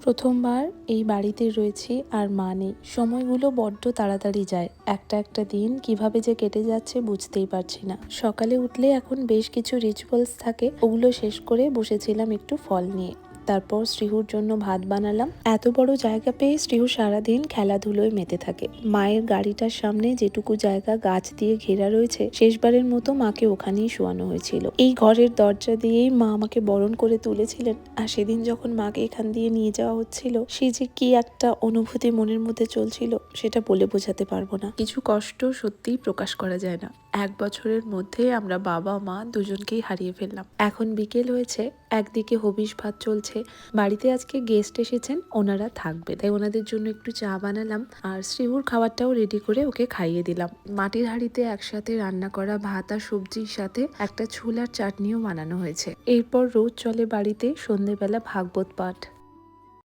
প্রথমবার এই বাড়িতে রয়েছি আর মা নেই। সময়গুলো বড্ড তাড়াতাড়ি যায়। একটা একটা দিন কিভাবে যে কেটে যাচ্ছে বুঝতেই পারছি না। সকালে উঠলে এখন বেশ কিছু রিচুয়ালস থাকে, ওগুলো শেষ করে বসেছিলাম একটু ফল নিয়ে। তারপর শ্রীহুর জন্য ভাত বানালাম। এত বড় জায়গা পেয়ে শ্রীহু সারাদিন খেলাধুলোয় মেতে থাকে। মায়ের গাড়িটার সামনে যেটুকু জায়গা গাছ দিয়ে ঘেরা রয়েছে, শেষবারের মতো মাকে ওখানেই শোয়ানো হয়েছিল। এই ঘরের দরজা দিয়েই মা আমাকে বরণ করে তুলেছিলেন। আর সেদিন যখন মাকে এখান দিয়ে নিয়ে যাওয়া হচ্ছিল, সে যে কি একটা অনুভূতি মনের মধ্যে চলছিল সেটা বলে বোঝাতে পারবো না। কিছু কষ্ট সত্যিই প্রকাশ করা যায় না। 1 বছরের মধ্যে আমরা বাবা মা দুজনকেই হারিয়ে ফেললাম। এখন বিকেল হয়েছে, একদিকে হবিষ ভাত চলছে। বাড়িতে আজকে গেস্ট এসেছেন, ওনারা থাকবে, তাই ওনাদের জন্য একটু চা বানালাম আর শ্রীহুর খাবারটাও রেডি করে ওকে খাইয়ে দিলাম। মাটির হাঁড়িতে একসাথে রান্না করা ভাত আর সবজির সাথে একটা ছোলার চাটনিও বানানো হয়েছে। এরপর রোজ চলে বাড়িতে সন্ধেবেলা ভাগবত পাঠ।